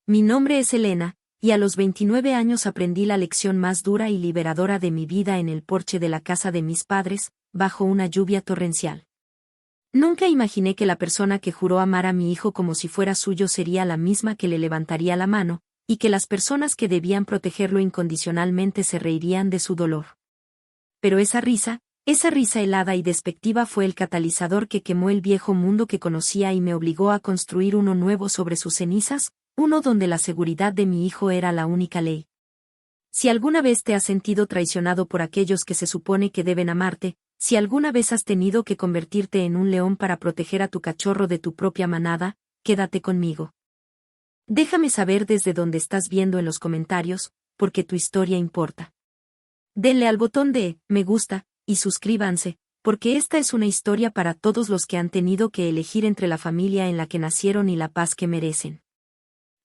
Mi nombre es Elena, y a los 29 años aprendí la lección más dura y liberadora de mi vida en el porche de la casa de mis padres, bajo una lluvia torrencial. Nunca imaginé que la persona que juró amar a mi hijo como si fuera suyo sería la misma que le levantaría la mano, y que las personas que debían protegerlo incondicionalmente se reirían de su dolor. Pero esa risa helada y despectiva fue el catalizador que quemó el viejo mundo que conocía y me obligó a construir uno nuevo sobre sus cenizas, uno donde la seguridad de mi hijo era la única ley. Si alguna vez te has sentido traicionado por aquellos que se supone que deben amarte, si alguna vez has tenido que convertirte en un león para proteger a tu cachorro de tu propia manada, quédate conmigo. Déjame saber desde dónde estás viendo en los comentarios, porque tu historia importa. Denle al botón de me gusta, y suscríbanse, porque esta es una historia para todos los que han tenido que elegir entre la familia en la que nacieron y la paz que merecen.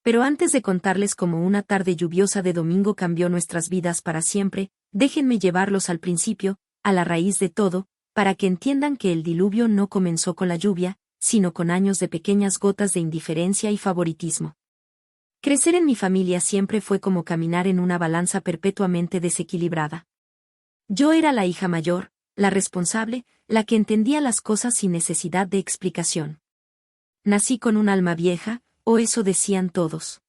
Pero antes de contarles cómo una tarde lluviosa de domingo cambió nuestras vidas para siempre, déjenme llevarlos al principio, a la raíz de todo, para que entiendan que el diluvio no comenzó con la lluvia, sino con años de pequeñas gotas de indiferencia y favoritismo. Crecer en mi familia siempre fue como caminar en una balanza perpetuamente desequilibrada. Yo era la hija mayor, la responsable, la que entendía las cosas sin necesidad de explicación. Nací con un alma vieja, o eso decían todos.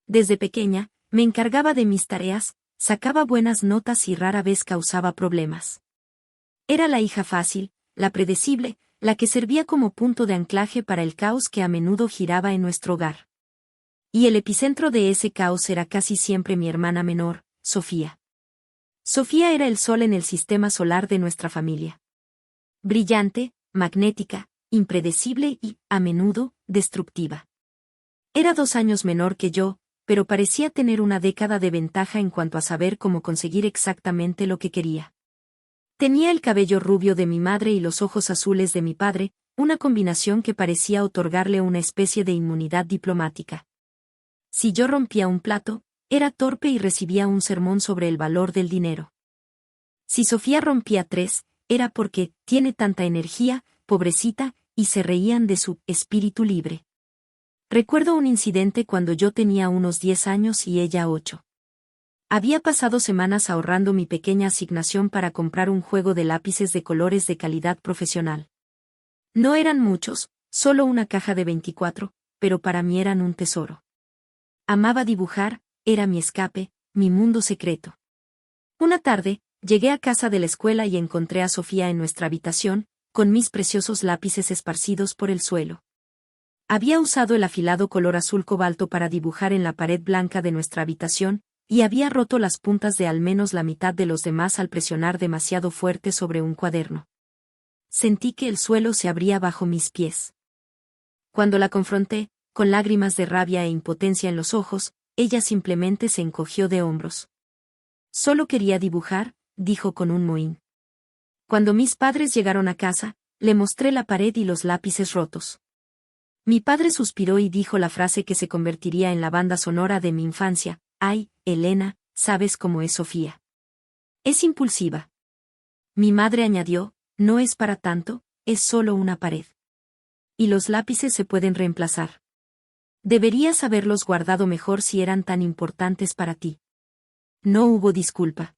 Desde pequeña, me encargaba de mis tareas, sacaba buenas notas y rara vez causaba problemas. Era la hija fácil, la predecible, la que servía como punto de anclaje para el caos que a menudo giraba en nuestro hogar. Y el epicentro de ese caos era casi siempre mi hermana menor, Sofía. Sofía era el sol en el sistema solar de nuestra familia. Brillante, magnética, impredecible y, a menudo, destructiva. Era 2 años menor que yo, pero parecía tener una década de ventaja en cuanto a saber cómo conseguir exactamente lo que quería. Tenía el cabello rubio de mi madre y los ojos azules de mi padre, una combinación que parecía otorgarle una especie de inmunidad diplomática. Si yo rompía un plato, era torpe y recibía un sermón sobre el valor del dinero. Si Sofía rompía 3, era porque tiene tanta energía, pobrecita, y se reían de su espíritu libre. Recuerdo un incidente cuando yo tenía unos 10 años y ella 8. Había pasado semanas ahorrando mi pequeña asignación para comprar un juego de lápices de colores de calidad profesional. No eran muchos, solo una caja de 24, pero para mí eran un tesoro. Amaba dibujar, era mi escape, mi mundo secreto. Una tarde, llegué a casa de la escuela y encontré a Sofía en nuestra habitación, con mis preciosos lápices esparcidos por el suelo. Había usado el afilado color azul cobalto para dibujar en la pared blanca de nuestra habitación, y había roto las puntas de al menos la mitad de los demás al presionar demasiado fuerte sobre un cuaderno. Sentí que el suelo se abría bajo mis pies. Cuando la confronté, con lágrimas de rabia e impotencia en los ojos, ella simplemente se encogió de hombros. Solo quería dibujar, dijo con un mohín. Cuando mis padres llegaron a casa, le mostré la pared y los lápices rotos. Mi padre suspiró y dijo la frase que se convertiría en la banda sonora de mi infancia: «Ay, Elena, ¿sabes cómo es Sofía? Es impulsiva». Mi madre añadió: «No es para tanto, es solo una pared. Y los lápices se pueden reemplazar. Deberías haberlos guardado mejor si eran tan importantes para ti». No hubo disculpa.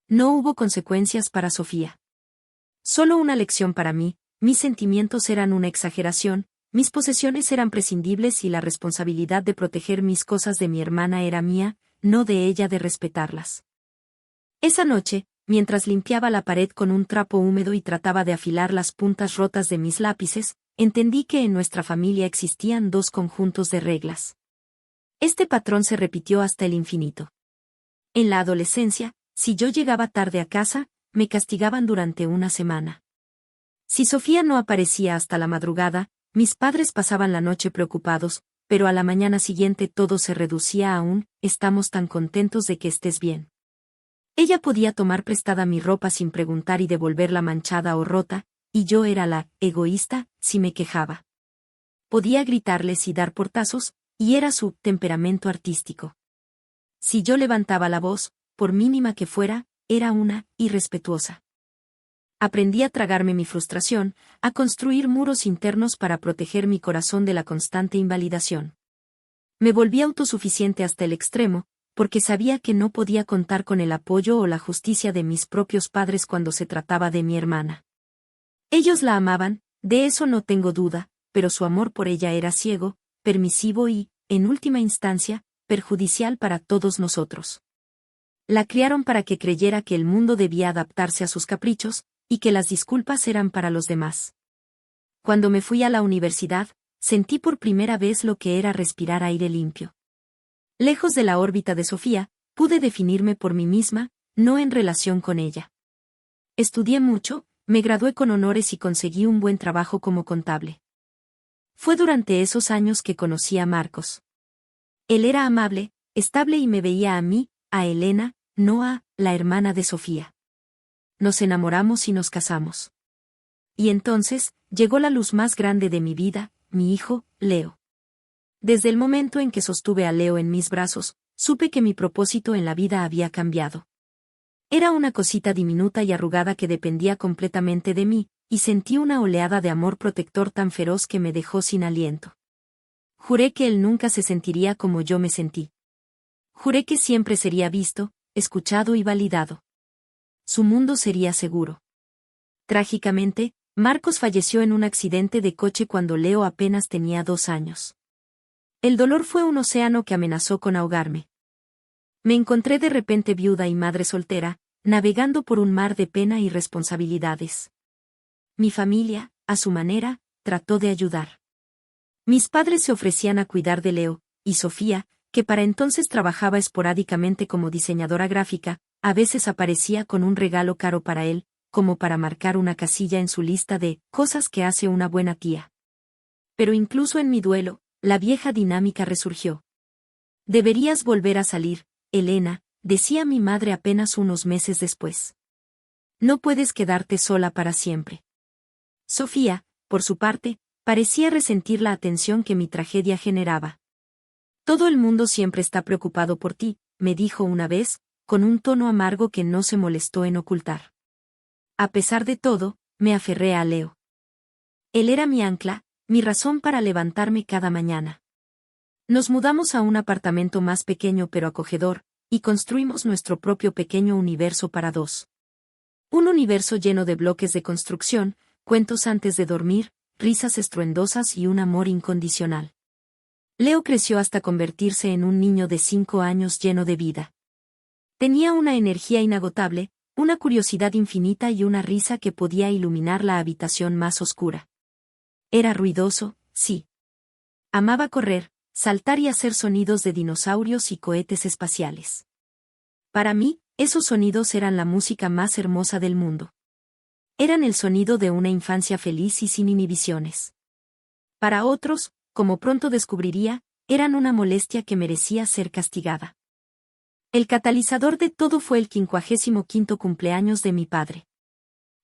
No hubo consecuencias para Sofía. Solo una lección para mí: mis sentimientos eran una exageración, mis posesiones eran prescindibles y la responsabilidad de proteger mis cosas de mi hermana era mía, no de ella de respetarlas. Esa noche, mientras limpiaba la pared con un trapo húmedo y trataba de afilar las puntas rotas de mis lápices, entendí que en nuestra familia existían 2 conjuntos de reglas. Este patrón se repitió hasta el infinito. En la adolescencia, si yo llegaba tarde a casa, me castigaban durante una semana. Si Sofía no aparecía hasta la madrugada, mis padres pasaban la noche preocupados, pero a la mañana siguiente todo se reducía a un «estamos tan contentos de que estés bien». Ella podía tomar prestada mi ropa sin preguntar y devolverla manchada o rota, y yo era la egoísta si me quejaba. Podía gritarles y dar portazos, y era su temperamento artístico. Si yo levantaba la voz, por mínima que fuera, era una irrespetuosa. Aprendí a tragarme mi frustración, a construir muros internos para proteger mi corazón de la constante invalidación. Me volví autosuficiente hasta el extremo, porque sabía que no podía contar con el apoyo o la justicia de mis propios padres cuando se trataba de mi hermana. Ellos la amaban, de eso no tengo duda, pero su amor por ella era ciego, permisivo y, en última instancia, perjudicial para todos nosotros. La criaron para que creyera que el mundo debía adaptarse a sus caprichos, y que las disculpas eran para los demás. Cuando me fui a la universidad, sentí por primera vez lo que era respirar aire limpio. Lejos de la órbita de Sofía, pude definirme por mí misma, no en relación con ella. Estudié mucho, me gradué con honores y conseguí un buen trabajo como contable. Fue durante esos años que conocí a Marcos. Él era amable, estable y me veía a mí, a Elena, no a la hermana de Sofía. Nos enamoramos y nos casamos. Y entonces, llegó la luz más grande de mi vida, mi hijo, Leo. Desde el momento en que sostuve a Leo en mis brazos, supe que mi propósito en la vida había cambiado. Era una cosita diminuta y arrugada que dependía completamente de mí, y sentí una oleada de amor protector tan feroz que me dejó sin aliento. Juré que él nunca se sentiría como yo me sentí. Juré que siempre sería visto, escuchado y validado. Su mundo sería seguro. Trágicamente, Marcos falleció en un accidente de coche cuando Leo apenas tenía 2 años. El dolor fue un océano que amenazó con ahogarme. Me encontré de repente viuda y madre soltera, navegando por un mar de pena y responsabilidades. Mi familia, a su manera, trató de ayudar. Mis padres se ofrecían a cuidar de Leo, y Sofía, que para entonces trabajaba esporádicamente como diseñadora gráfica, a veces aparecía con un regalo caro para él, como para marcar una casilla en su lista de cosas que hace una buena tía. Pero incluso en mi duelo, la vieja dinámica resurgió. Deberías volver a salir, Elena, decía mi madre apenas unos meses después. No puedes quedarte sola para siempre. Sofía, por su parte, parecía resentir la atención que mi tragedia generaba. Todo el mundo siempre está preocupado por ti, me dijo una vez, con un tono amargo que no se molestó en ocultar. A pesar de todo, me aferré a Leo. Él era mi ancla, mi razón para levantarme cada mañana. Nos mudamos a un apartamento más pequeño pero acogedor, y construimos nuestro propio pequeño universo para 2. Un universo lleno de bloques de construcción, cuentos antes de dormir, risas estruendosas y un amor incondicional. Leo creció hasta convertirse en un niño de 5 años lleno de vida. Tenía una energía inagotable, una curiosidad infinita y una risa que podía iluminar la habitación más oscura. Era ruidoso, sí. Amaba correr, saltar y hacer sonidos de dinosaurios y cohetes espaciales. Para mí, esos sonidos eran la música más hermosa del mundo. Eran el sonido de una infancia feliz y sin inhibiciones. Para otros, como pronto descubriría, eran una molestia que merecía ser castigada. El catalizador de todo fue el 55º cumpleaños de mi padre.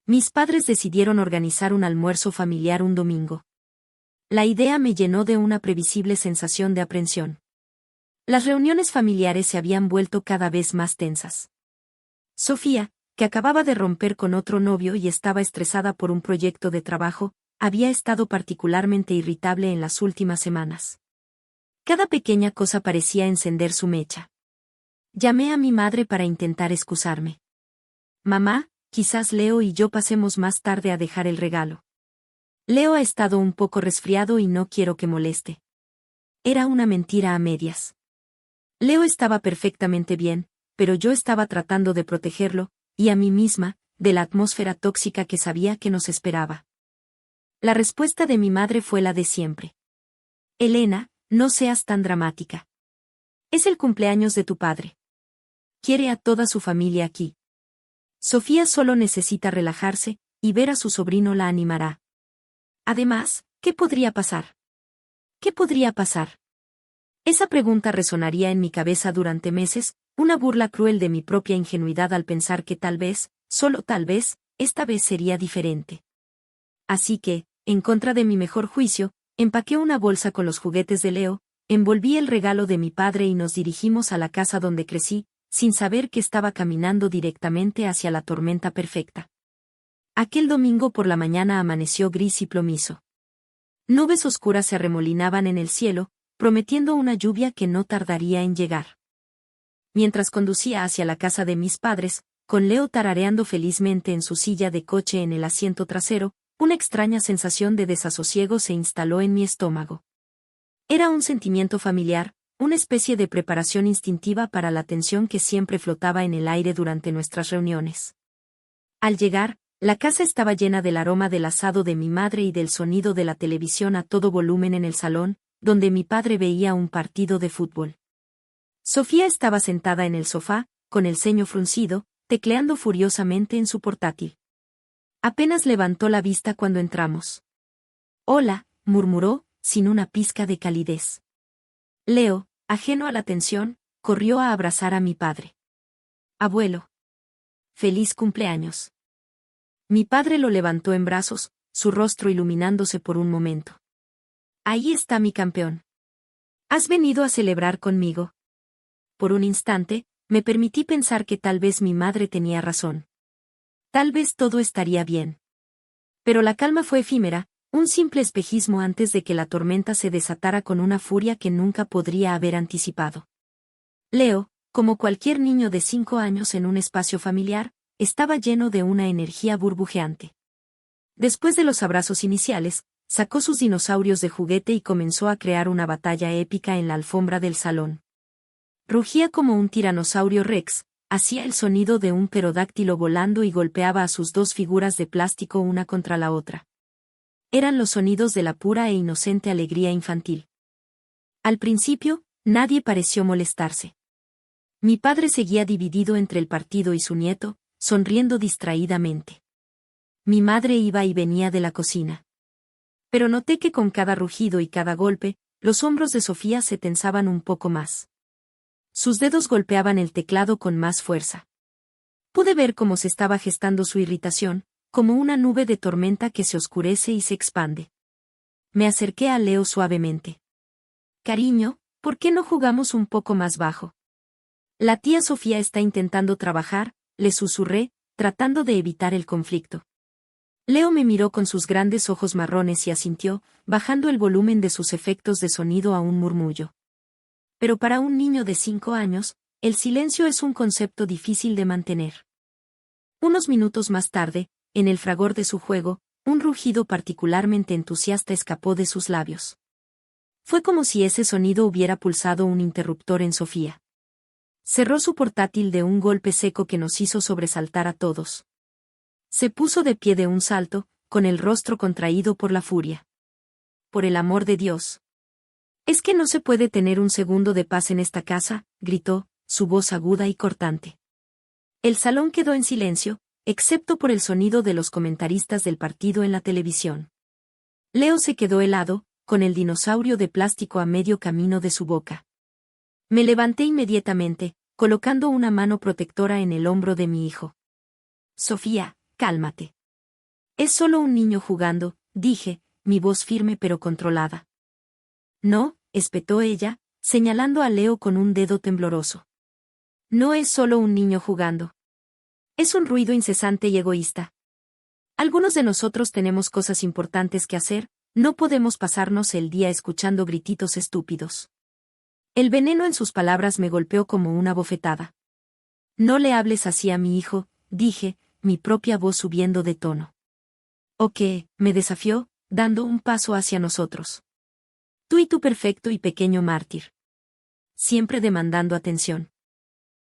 Mis padres decidieron organizar un almuerzo familiar un domingo. La idea me llenó de una previsible sensación de aprensión. Las reuniones familiares se habían vuelto cada vez más tensas. Sofía, que acababa de romper con otro novio y estaba estresada por un proyecto de trabajo, había estado particularmente irritable en las últimas semanas. Cada pequeña cosa parecía encender su mecha. Llamé a mi madre para intentar excusarme. Mamá, quizás Leo y yo pasemos más tarde a dejar el regalo. Leo ha estado un poco resfriado y no quiero que moleste. Era una mentira a medias. Leo estaba perfectamente bien, pero yo estaba tratando de protegerlo, y a mí misma, de la atmósfera tóxica que sabía que nos esperaba. La respuesta de mi madre fue la de siempre. Elena, no seas tan dramática. Es el cumpleaños de tu padre. Quiere a toda su familia aquí. Sofía solo necesita relajarse, y ver a su sobrino la animará. Además, ¿qué podría pasar? ¿Qué podría pasar? Esa pregunta resonaría en mi cabeza durante meses, una burla cruel de mi propia ingenuidad al pensar que tal vez, solo tal vez, esta vez sería diferente. Así que, en contra de mi mejor juicio, empaqué una bolsa con los juguetes de Leo, envolví el regalo de mi padre y nos dirigimos a la casa donde crecí, sin saber que estaba caminando directamente hacia la tormenta perfecta. Aquel domingo por la mañana amaneció gris y plomizo. Nubes oscuras se arremolinaban en el cielo, prometiendo una lluvia que no tardaría en llegar. Mientras conducía hacia la casa de mis padres, con Leo tarareando felizmente en su silla de coche en el asiento trasero, una extraña sensación de desasosiego se instaló en mi estómago. Era un sentimiento familiar, una especie de preparación instintiva para la tensión que siempre flotaba en el aire durante nuestras reuniones. Al llegar, la casa estaba llena del aroma del asado de mi madre y del sonido de la televisión a todo volumen en el salón, donde mi padre veía un partido de fútbol. Sofía estaba sentada en el sofá, con el ceño fruncido, tecleando furiosamente en su portátil. Apenas levantó la vista cuando entramos. «Hola», murmuró, sin una pizca de calidez. Leo, ajeno a la tensión, corrió a abrazar a mi padre. «Abuelo. Feliz cumpleaños». Mi padre lo levantó en brazos, su rostro iluminándose por un momento. «Ahí está mi campeón. ¿Has venido a celebrar conmigo?» Por un instante, me permití pensar que tal vez mi madre tenía razón. Tal vez todo estaría bien. Pero la calma fue efímera, un simple espejismo antes de que la tormenta se desatara con una furia que nunca podría haber anticipado. Leo, como cualquier niño de 5 años en un espacio familiar, estaba lleno de una energía burbujeante. Después de los abrazos iniciales, sacó sus dinosaurios de juguete y comenzó a crear una batalla épica en la alfombra del salón. Rugía como un tiranosaurio rex, hacía el sonido de un pterodáctilo volando y golpeaba a sus dos figuras de plástico una contra la otra. Eran los sonidos de la pura e inocente alegría infantil. Al principio, nadie pareció molestarse. Mi padre seguía dividido entre el partido y su nieto, sonriendo distraídamente. Mi madre iba y venía de la cocina. Pero noté que con cada rugido y cada golpe, los hombros de Sofía se tensaban un poco más. Sus dedos golpeaban el teclado con más fuerza. Pude ver cómo se estaba gestando su irritación, como una nube de tormenta que se oscurece y se expande. Me acerqué a Leo suavemente. «Cariño, ¿por qué no jugamos un poco más bajo? La tía Sofía está intentando trabajar», le susurré, tratando de evitar el conflicto. Leo me miró con sus grandes ojos marrones y asintió, bajando el volumen de sus efectos de sonido a un murmullo. Pero para un niño de 5 años, el silencio es un concepto difícil de mantener. Unos minutos más tarde, en el fragor de su juego, un rugido particularmente entusiasta escapó de sus labios. Fue como si ese sonido hubiera pulsado un interruptor en Sofía. Cerró su portátil de un golpe seco que nos hizo sobresaltar a todos. Se puso de pie de un salto, con el rostro contraído por la furia. «Por el amor de Dios. ¿Es que no se puede tener un segundo de paz en esta casa?», gritó, su voz aguda y cortante. El salón quedó en silencio, excepto por el sonido de los comentaristas del partido en la televisión. Leo se quedó helado, con el dinosaurio de plástico a medio camino de su boca. Me levanté inmediatamente, colocando una mano protectora en el hombro de mi hijo. «Sofía, cálmate. Es solo un niño jugando», dije, mi voz firme pero controlada. «No», espetó ella, señalando a Leo con un dedo tembloroso. «No es solo un niño jugando. Es un ruido incesante y egoísta. Algunos de nosotros tenemos cosas importantes que hacer, no podemos pasarnos el día escuchando grititos estúpidos». El veneno en sus palabras me golpeó como una bofetada. «No le hables así a mi hijo», dije, mi propia voz subiendo de tono. «¿O qué?», me desafió, dando un paso hacia nosotros. «Tú y tu perfecto y pequeño mártir. Siempre demandando atención».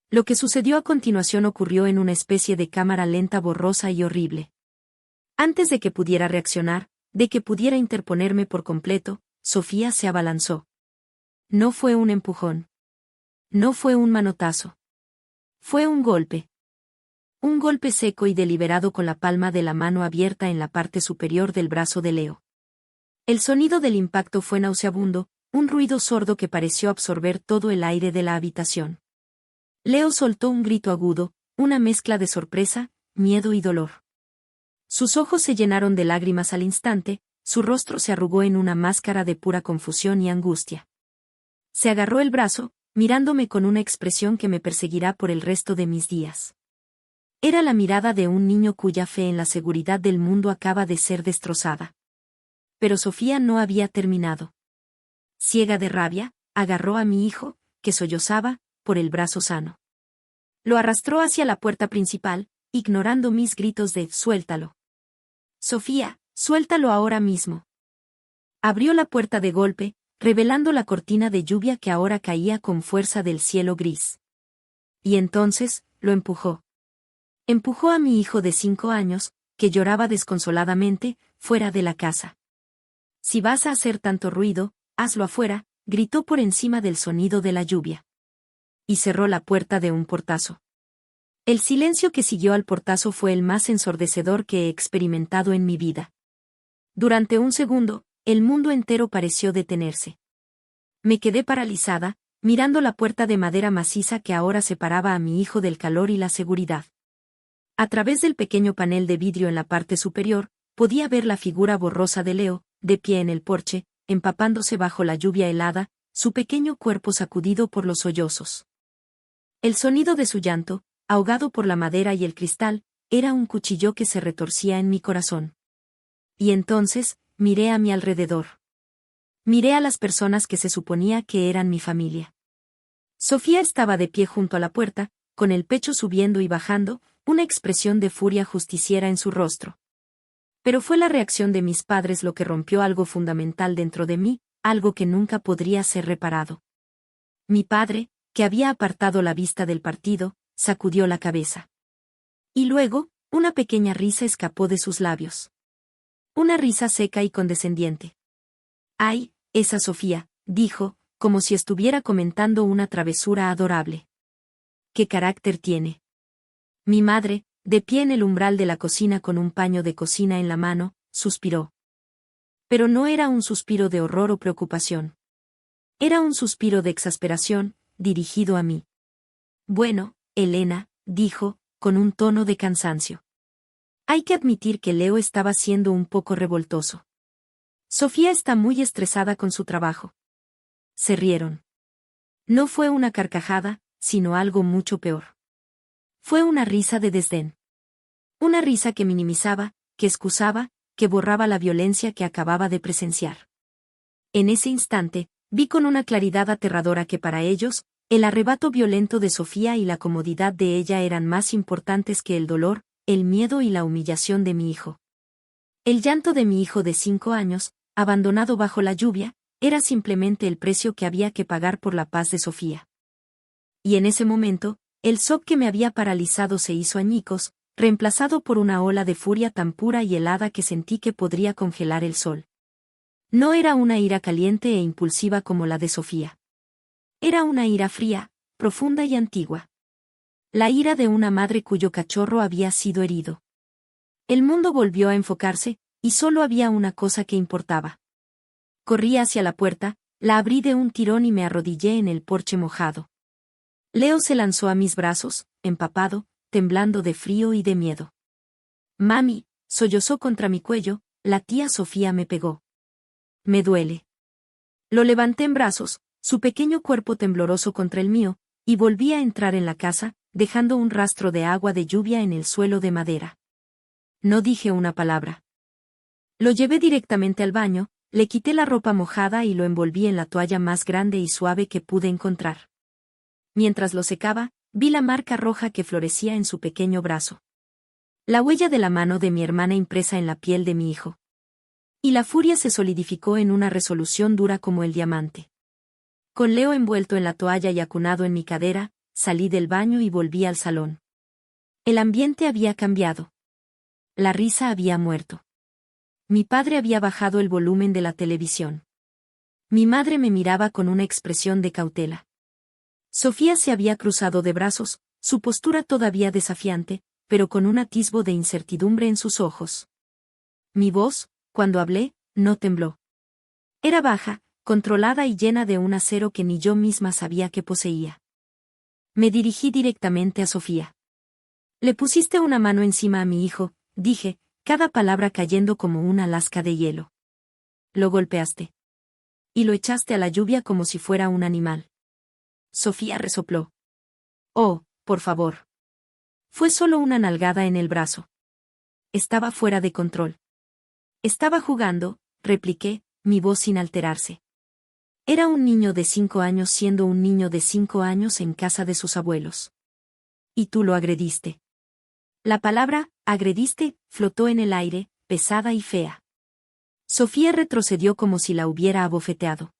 Lo que sucedió a continuación ocurrió en una especie de cámara lenta, borrosa y horrible. Antes de que pudiera reaccionar, de que pudiera interponerme por completo, Sofía se abalanzó. No fue un empujón. No fue un manotazo. Fue un golpe. Un golpe seco y deliberado con la palma de la mano abierta en la parte superior del brazo de Leo. El sonido del impacto fue nauseabundo, un ruido sordo que pareció absorber todo el aire de la habitación. Leo soltó un grito agudo, una mezcla de sorpresa, miedo y dolor. Sus ojos se llenaron de lágrimas al instante, su rostro se arrugó en una máscara de pura confusión y angustia. Se agarró el brazo, mirándome con una expresión que me perseguirá por el resto de mis días. Era la mirada de un niño cuya fe en la seguridad del mundo acaba de ser destrozada. Pero Sofía no había terminado. ciega de rabia, agarró a mi hijo, que sollozaba, por el brazo sano. Lo arrastró hacia la puerta principal, ignorando mis gritos de «suéltalo». «Sofía, suéltalo ahora mismo». Abrió la puerta de golpe, revelando la cortina de lluvia que ahora caía con fuerza del cielo gris. Y entonces, lo empujó. Empujó a mi hijo de 5 años, que lloraba desconsoladamente, fuera de la casa. «Si vas a hacer tanto ruido, hazlo afuera», gritó por encima del sonido de la lluvia. Y cerró la puerta de un portazo. El silencio que siguió al portazo fue el más ensordecedor que he experimentado en mi vida. Durante un segundo, el mundo entero pareció detenerse. Me quedé paralizada, mirando la puerta de madera maciza que ahora separaba a mi hijo del calor y la seguridad. A través del pequeño panel de vidrio en la parte superior, podía ver la figura borrosa de Leo, de pie en el porche, empapándose bajo la lluvia helada, su pequeño cuerpo sacudido por los sollozos. El sonido de su llanto, ahogado por la madera y el cristal, era un cuchillo que se retorcía en mi corazón. Y entonces, miré a mi alrededor. Miré a las personas que se suponía que eran mi familia. Sofía estaba de pie junto a la puerta, con el pecho subiendo y bajando, una expresión de furia justiciera en su rostro. Pero fue la reacción de mis padres lo que rompió algo fundamental dentro de mí, algo que nunca podría ser reparado. Mi padre, que había apartado la vista del partido, sacudió la cabeza. Y luego, una pequeña risa escapó de sus labios. Una risa seca y condescendiente. «Ay, esa Sofía», dijo, como si estuviera comentando una travesura adorable. «¿Qué carácter tiene?». Mi madre, de pie en el umbral de la cocina con un paño de cocina en la mano, suspiró. Pero no era un suspiro de horror o preocupación. Era un suspiro de exasperación, dirigido a mí. «Bueno, Elena», dijo, con un tono de cansancio. Hay que admitir que Leo estaba siendo un poco revoltoso. Sofía está muy estresada con su trabajo. Se rieron. No fue una carcajada, sino algo mucho peor. Fue una risa de desdén. Una risa que minimizaba, que excusaba, que borraba la violencia que acababa de presenciar. En ese instante, vi con una claridad aterradora que para ellos, el arrebato violento de Sofía y la comodidad de ella eran más importantes que el dolor, el miedo y la humillación de mi hijo. El llanto de mi hijo de 5 años, abandonado bajo la lluvia, era simplemente el precio que había que pagar por la paz de Sofía. Y en ese momento, el shock que me había paralizado se hizo añicos, reemplazado por una ola de furia tan pura y helada que sentí que podría congelar el sol. No era una ira caliente e impulsiva como la de Sofía. Era una ira fría, profunda y antigua. La ira de una madre cuyo cachorro había sido herido. El mundo volvió a enfocarse, y solo había una cosa que importaba. Corrí hacia la puerta, la abrí de un tirón y me arrodillé en el porche mojado. Leo se lanzó a mis brazos, empapado, temblando de frío y de miedo. «Mami», sollozó contra mi cuello, «la tía Sofía me pegó. Me duele». Lo levanté en brazos, su pequeño cuerpo tembloroso contra el mío, y volví a entrar en la casa, dejando un rastro de agua de lluvia en el suelo de madera. No dije una palabra. Lo llevé directamente al baño, le quité la ropa mojada y lo envolví en la toalla más grande y suave que pude encontrar. Mientras lo secaba, vi la marca roja que florecía en su pequeño brazo. La huella de la mano de mi hermana impresa en la piel de mi hijo. Y la furia se solidificó en una resolución dura como el diamante. Con Leo envuelto en la toalla y acunado en mi cadera, salí del baño y volví al salón. El ambiente había cambiado. La risa había muerto. Mi padre había bajado el volumen de la televisión. Mi madre me miraba con una expresión de cautela. Sofía se había cruzado de brazos, su postura todavía desafiante, pero con un atisbo de incertidumbre en sus ojos. Mi voz, cuando hablé, no tembló. Era baja, controlada y llena de un acero que ni yo misma sabía que poseía. Me dirigí directamente a Sofía. «Le pusiste una mano encima a mi hijo», dije, cada palabra cayendo como una lasca de hielo. «Lo golpeaste. Y lo echaste a la lluvia como si fuera un animal». Sofía resopló. «Oh, por favor». Fue solo una nalgada en el brazo. Estaba fuera de control. «Estaba jugando», repliqué, mi voz sin alterarse. Era un niño de 5 años siendo un niño de 5 años en casa de sus abuelos. Y tú lo agrediste. La palabra, agrediste, flotó en el aire, pesada y fea. Sofía retrocedió como si la hubiera abofeteado.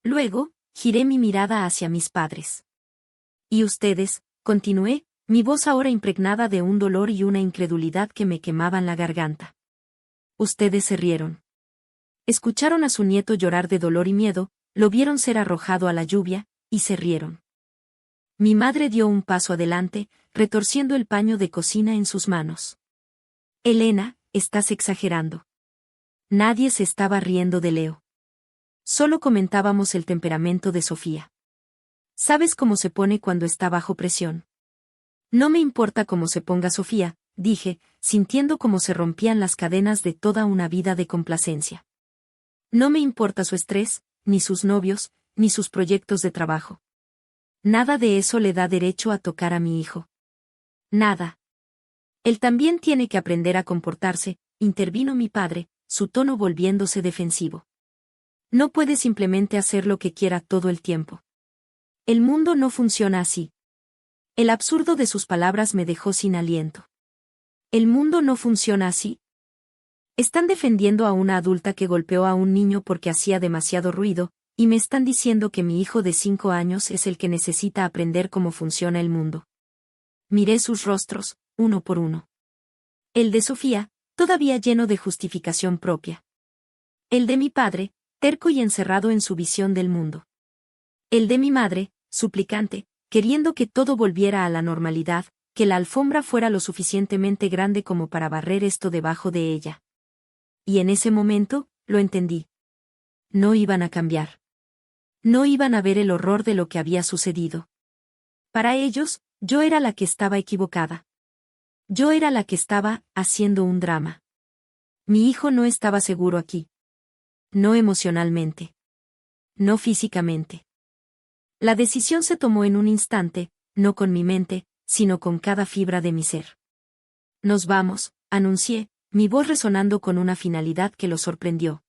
Luego, giré mi mirada hacia mis padres. Y ustedes, continué, mi voz ahora impregnada de un dolor y una incredulidad que me quemaban la garganta. Ustedes se rieron. Escucharon a su nieto llorar de dolor y miedo, lo vieron ser arrojado a la lluvia, y se rieron. Mi madre dio un paso adelante, retorciendo el paño de cocina en sus manos. Elena, estás exagerando. Nadie se estaba riendo de Leo. Solo comentábamos el temperamento de Sofía. ¿Sabes cómo se pone cuando está bajo presión? No me importa cómo se ponga Sofía, dije, sintiendo cómo se rompían las cadenas de toda una vida de complacencia. No me importa su estrés, ni sus novios, ni sus proyectos de trabajo. Nada de eso le da derecho a tocar a mi hijo. Nada. Él también tiene que aprender a comportarse, intervino mi padre, su tono volviéndose defensivo. No puede simplemente hacer lo que quiera todo el tiempo. El mundo no funciona así. El absurdo de sus palabras me dejó sin aliento. ¿El mundo no funciona así? Están defendiendo a una adulta que golpeó a un niño porque hacía demasiado ruido, y me están diciendo que mi hijo de 5 años es el que necesita aprender cómo funciona el mundo. Miré sus rostros, uno por uno. El de Sofía, todavía lleno de justificación propia. El de mi padre, terco y encerrado en su visión del mundo. El de mi madre, suplicante, queriendo que todo volviera a la normalidad, que la alfombra fuera lo suficientemente grande como para barrer esto debajo de ella. Y en ese momento, lo entendí. No iban a cambiar. No iban a ver el horror de lo que había sucedido. Para ellos, yo era la que estaba equivocada. Yo era la que estaba haciendo un drama. Mi hijo no estaba seguro aquí. No emocionalmente. No físicamente. La decisión se tomó en un instante, no con mi mente, sino con cada fibra de mi ser. Nos vamos, anuncié, mi voz resonando con una finalidad que lo sorprendió.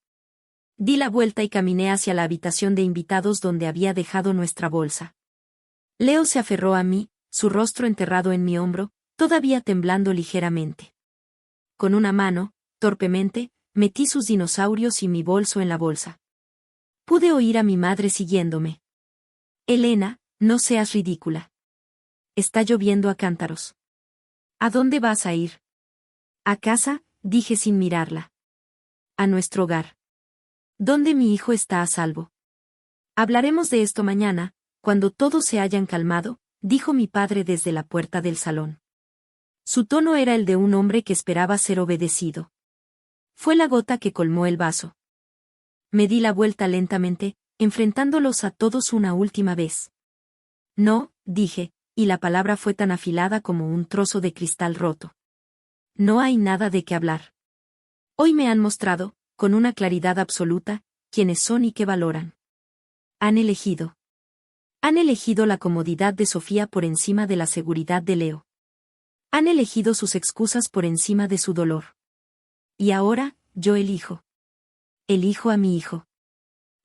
Di la vuelta y caminé hacia la habitación de invitados donde había dejado nuestra bolsa. Leo se aferró a mí, su rostro enterrado en mi hombro, todavía temblando ligeramente. Con una mano, torpemente, metí sus dinosaurios y mi bolso en la bolsa. Pude oír a mi madre siguiéndome. Elena, no seas ridícula. Está lloviendo a cántaros. ¿A dónde vas a ir? A casa, dije sin mirarla. A nuestro hogar. ¿Dónde mi hijo está a salvo? Hablaremos de esto mañana, cuando todos se hayan calmado, dijo mi padre desde la puerta del salón. Su tono era el de un hombre que esperaba ser obedecido. Fue la gota que colmó el vaso. Me di la vuelta lentamente, enfrentándolos a todos una última vez. No, dije, y la palabra fue tan afilada como un trozo de cristal roto. No hay nada de qué hablar. Hoy me han mostrado, con una claridad absoluta, quiénes son y qué valoran. Han elegido. Han elegido la comodidad de Sofía por encima de la seguridad de Leo. Han elegido sus excusas por encima de su dolor. Y ahora, yo elijo. Elijo a mi hijo.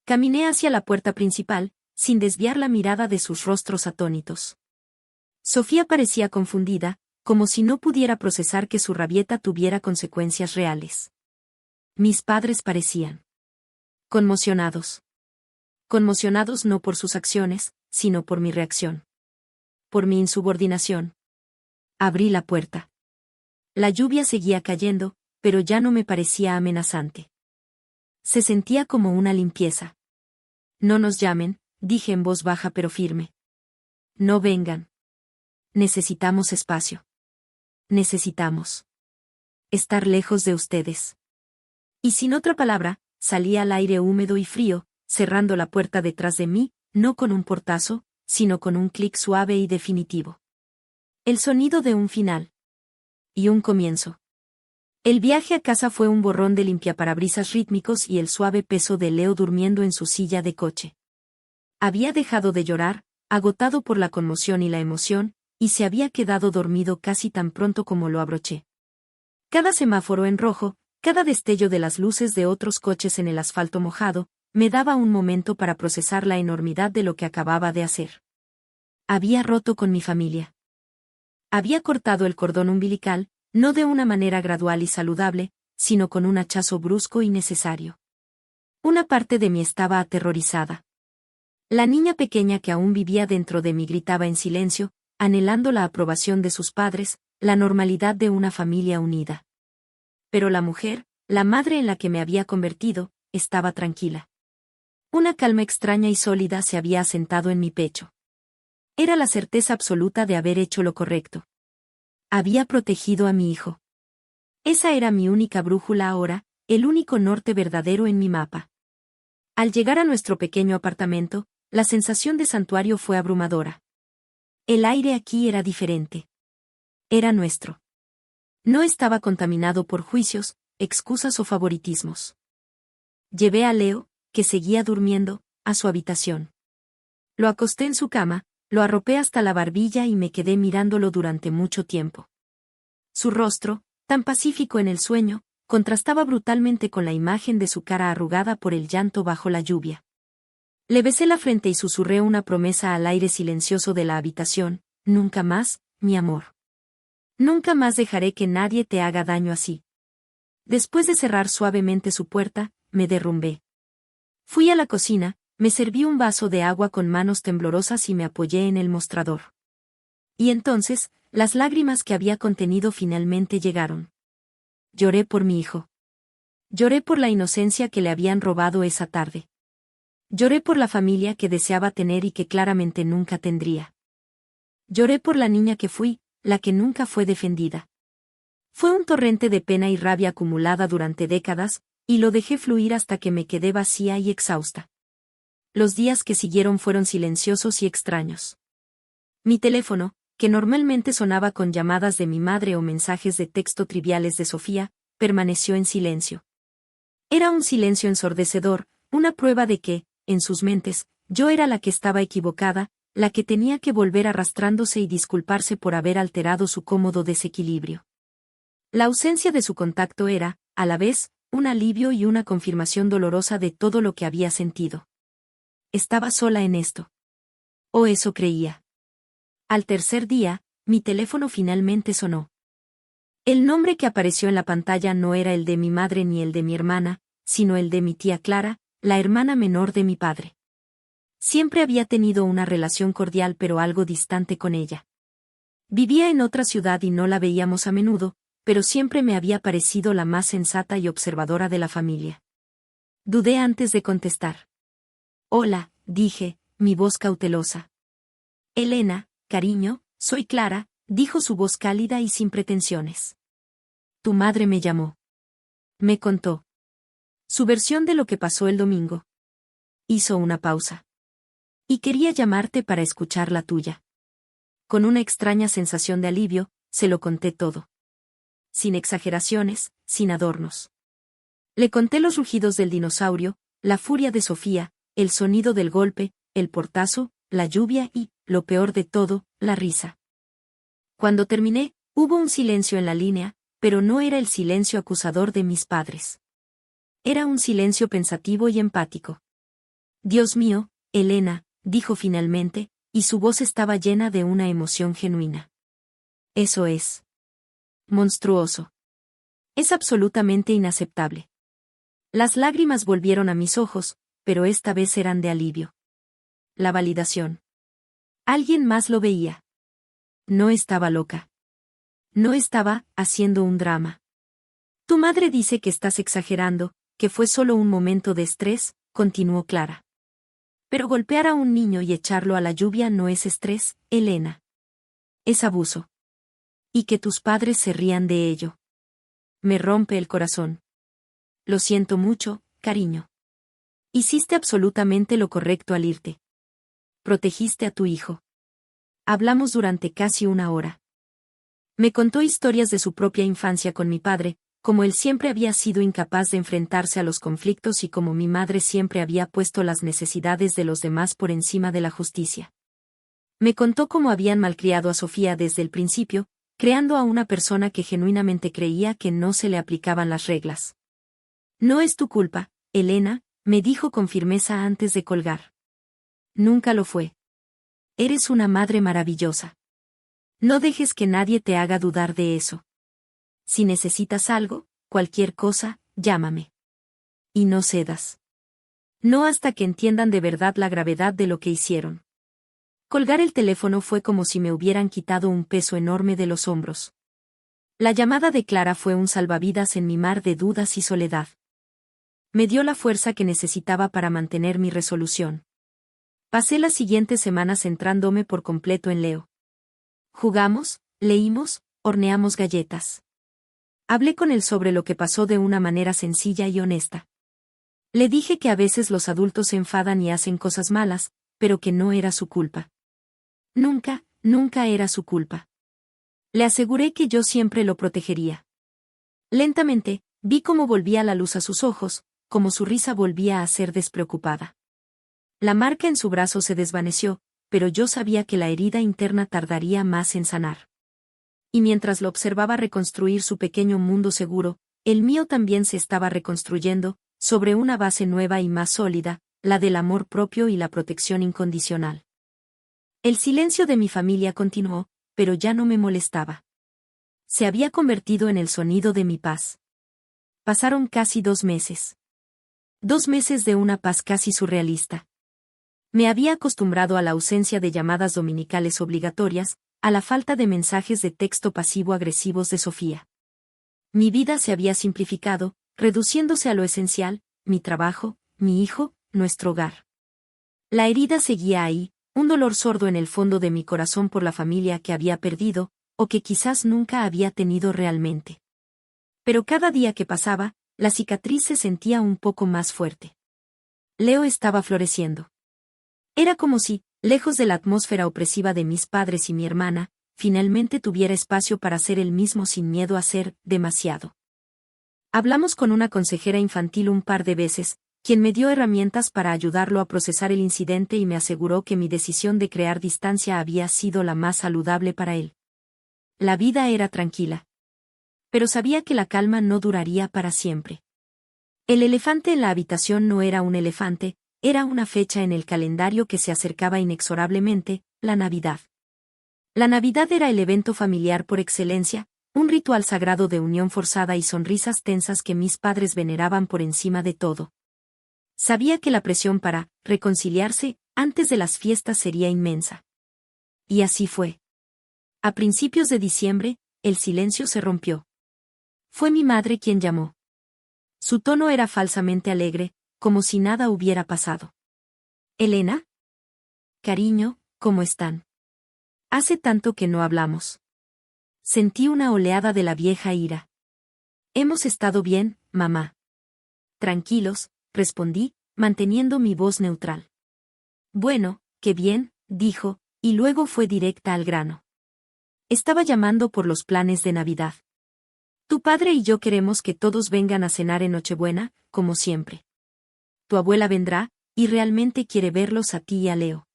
Caminé hacia la puerta principal, sin desviar la mirada de sus rostros atónitos. Sofía parecía confundida, como si no pudiera procesar que su rabieta tuviera consecuencias reales. Mis padres parecían conmocionados. Conmocionados no por sus acciones, sino por mi reacción. Por mi insubordinación. Abrí la puerta. La lluvia seguía cayendo, pero ya no me parecía amenazante. Se sentía como una limpieza. No nos llamen, dije en voz baja pero firme. No vengan. Necesitamos espacio. Necesitamos estar lejos de ustedes. Y sin otra palabra, salí al aire húmedo y frío, cerrando la puerta detrás de mí, no con un portazo, sino con un clic suave y definitivo. El sonido de un final. Y un comienzo. El viaje a casa fue un borrón de limpiaparabrisas rítmicos y el suave peso de Leo durmiendo en su silla de coche. Había dejado de llorar, agotado por la conmoción y la emoción, y se había quedado dormido casi tan pronto como lo abroché. Cada semáforo en rojo, cada destello de las luces de otros coches en el asfalto mojado, me daba un momento para procesar la enormidad de lo que acababa de hacer. Había roto con mi familia. Había cortado el cordón umbilical, no de una manera gradual y saludable, sino con un hachazo brusco y necesario. Una parte de mí estaba aterrorizada. La niña pequeña que aún vivía dentro de mí gritaba en silencio, anhelando la aprobación de sus padres, la normalidad de una familia unida. Pero la mujer, la madre en la que me había convertido, estaba tranquila. Una calma extraña y sólida se había asentado en mi pecho. Era la certeza absoluta de haber hecho lo correcto. Había protegido a mi hijo. Esa era mi única brújula ahora, el único norte verdadero en mi mapa. Al llegar a nuestro pequeño apartamento, la sensación de santuario fue abrumadora. El aire aquí era diferente. Era nuestro. No estaba contaminado por juicios, excusas o favoritismos. Llevé a Leo, que seguía durmiendo, a su habitación. Lo acosté en su cama, lo arropé hasta la barbilla y me quedé mirándolo durante mucho tiempo. Su rostro, tan pacífico en el sueño, contrastaba brutalmente con la imagen de su cara arrugada por el llanto bajo la lluvia. Le besé la frente y susurré una promesa al aire silencioso de la habitación: nunca más, mi amor. Nunca más dejaré que nadie te haga daño así. Después de cerrar suavemente su puerta, me derrumbé. Fui a la cocina, me serví un vaso de agua con manos temblorosas y me apoyé en el mostrador. Y entonces, las lágrimas que había contenido finalmente llegaron. Lloré por mi hijo. Lloré por la inocencia que le habían robado esa tarde. Lloré por la familia que deseaba tener y que claramente nunca tendría. Lloré por la niña que fui, la que nunca fue defendida. Fue un torrente de pena y rabia acumulada durante décadas, y lo dejé fluir hasta que me quedé vacía y exhausta. Los días que siguieron fueron silenciosos y extraños. Mi teléfono, que normalmente sonaba con llamadas de mi madre o mensajes de texto triviales de Sofía, permaneció en silencio. Era un silencio ensordecedor, una prueba de que, en sus mentes, yo era la que estaba equivocada, la que tenía que volver arrastrándose y disculparse por haber alterado su cómodo desequilibrio. La ausencia de su contacto era, a la vez, un alivio y una confirmación dolorosa de todo lo que había sentido. Estaba sola en esto. O eso creía. Al tercer día, mi teléfono finalmente sonó. El nombre que apareció en la pantalla no era el de mi madre ni el de mi hermana, sino el de mi tía Clara, la hermana menor de mi padre. Siempre había tenido una relación cordial pero algo distante con ella. Vivía en otra ciudad y no la veíamos a menudo, pero siempre me había parecido la más sensata y observadora de la familia. Dudé antes de contestar. Hola, dije, mi voz cautelosa. Elena, cariño, soy Clara, dijo su voz cálida y sin pretensiones. Tu madre me llamó. Me contó su versión de lo que pasó el domingo. Hizo una pausa. Y quería llamarte para escuchar la tuya. Con una extraña sensación de alivio, se lo conté todo. Sin exageraciones, sin adornos. Le conté los rugidos del dinosaurio, la furia de Sofía, el sonido del golpe, el portazo, la lluvia y, lo peor de todo, la risa. Cuando terminé, hubo un silencio en la línea, pero no era el silencio acusador de mis padres. Era un silencio pensativo y empático. Dios mío, Elena, dijo finalmente, y su voz estaba llena de una emoción genuina. Eso es monstruoso. Es absolutamente inaceptable. Las lágrimas volvieron a mis ojos, pero esta vez eran de alivio. La validación. Alguien más lo veía. No estaba loca. No estaba haciendo un drama. Tu madre dice que estás exagerando, que fue solo un momento de estrés, continuó Clara. Pero golpear a un niño y echarlo a la lluvia no es estrés, Elena. Es abuso. Y que tus padres se rían de ello. Me rompe el corazón. Lo siento mucho, cariño. Hiciste absolutamente lo correcto al irte. Protegiste a tu hijo. Hablamos durante casi una hora. Me contó historias de su propia infancia con mi padre, como él siempre había sido incapaz de enfrentarse a los conflictos y como mi madre siempre había puesto las necesidades de los demás por encima de la justicia. Me contó cómo habían malcriado a Sofía desde el principio, creando a una persona que genuinamente creía que no se le aplicaban las reglas. No es tu culpa, Elena, me dijo con firmeza antes de colgar. Nunca lo fue. Eres una madre maravillosa. No dejes que nadie te haga dudar de eso. Si necesitas algo, cualquier cosa, llámame. Y no cedas. No hasta que entiendan de verdad la gravedad de lo que hicieron. Colgar el teléfono fue como si me hubieran quitado un peso enorme de los hombros. La llamada de Clara fue un salvavidas en mi mar de dudas y soledad. Me dio la fuerza que necesitaba para mantener mi resolución. Pasé las siguientes semanas centrándome por completo en Leo. Jugamos, leímos, horneamos galletas. Hablé con él sobre lo que pasó de una manera sencilla y honesta. Le dije que a veces los adultos se enfadan y hacen cosas malas, pero que no era su culpa. Nunca, nunca era su culpa. Le aseguré que yo siempre lo protegería. Lentamente, vi cómo volvía la luz a sus ojos, cómo su risa volvía a ser despreocupada. La marca en su brazo se desvaneció, pero yo sabía que la herida interna tardaría más en sanar. Y mientras lo observaba reconstruir su pequeño mundo seguro, el mío también se estaba reconstruyendo, sobre una base nueva y más sólida, la del amor propio y la protección incondicional. El silencio de mi familia continuó, pero ya no me molestaba. Se había convertido en el sonido de mi paz. Pasaron casi 2 meses. 2 meses de una paz casi surrealista. Me había acostumbrado a la ausencia de llamadas dominicales obligatorias, a la falta de mensajes de texto pasivo-agresivos de Sofía. Mi vida se había simplificado, reduciéndose a lo esencial, mi trabajo, mi hijo, nuestro hogar. La herida seguía ahí, un dolor sordo en el fondo de mi corazón por la familia que había perdido, o que quizás nunca había tenido realmente. Pero cada día que pasaba, la cicatriz se sentía un poco más fuerte. Leo estaba floreciendo. Era como si, lejos de la atmósfera opresiva de mis padres y mi hermana, finalmente tuviera espacio para ser él mismo sin miedo a ser demasiado. Hablamos con una consejera infantil un par de veces, quien me dio herramientas para ayudarlo a procesar el incidente y me aseguró que mi decisión de crear distancia había sido la más saludable para él. La vida era tranquila. Pero sabía que la calma no duraría para siempre. El elefante en la habitación no era un elefante, era una fecha en el calendario que se acercaba inexorablemente, la Navidad. La Navidad era el evento familiar por excelencia, un ritual sagrado de unión forzada y sonrisas tensas que mis padres veneraban por encima de todo. Sabía que la presión para reconciliarse antes de las fiestas sería inmensa. Y así fue. A principios de diciembre, el silencio se rompió. Fue mi madre quien llamó. Su tono era falsamente alegre, como si nada hubiera pasado. ¿Elena? Cariño, ¿cómo están? Hace tanto que no hablamos. Sentí una oleada de la vieja ira. Hemos estado bien, mamá. Tranquilos, respondí, manteniendo mi voz neutral. Bueno, qué bien, dijo, y luego fue directa al grano. Estaba llamando por los planes de Navidad. Tu padre y yo queremos que todos vengan a cenar en Nochebuena, como siempre. Tu abuela vendrá, y realmente quiere verlos a ti y a Leo.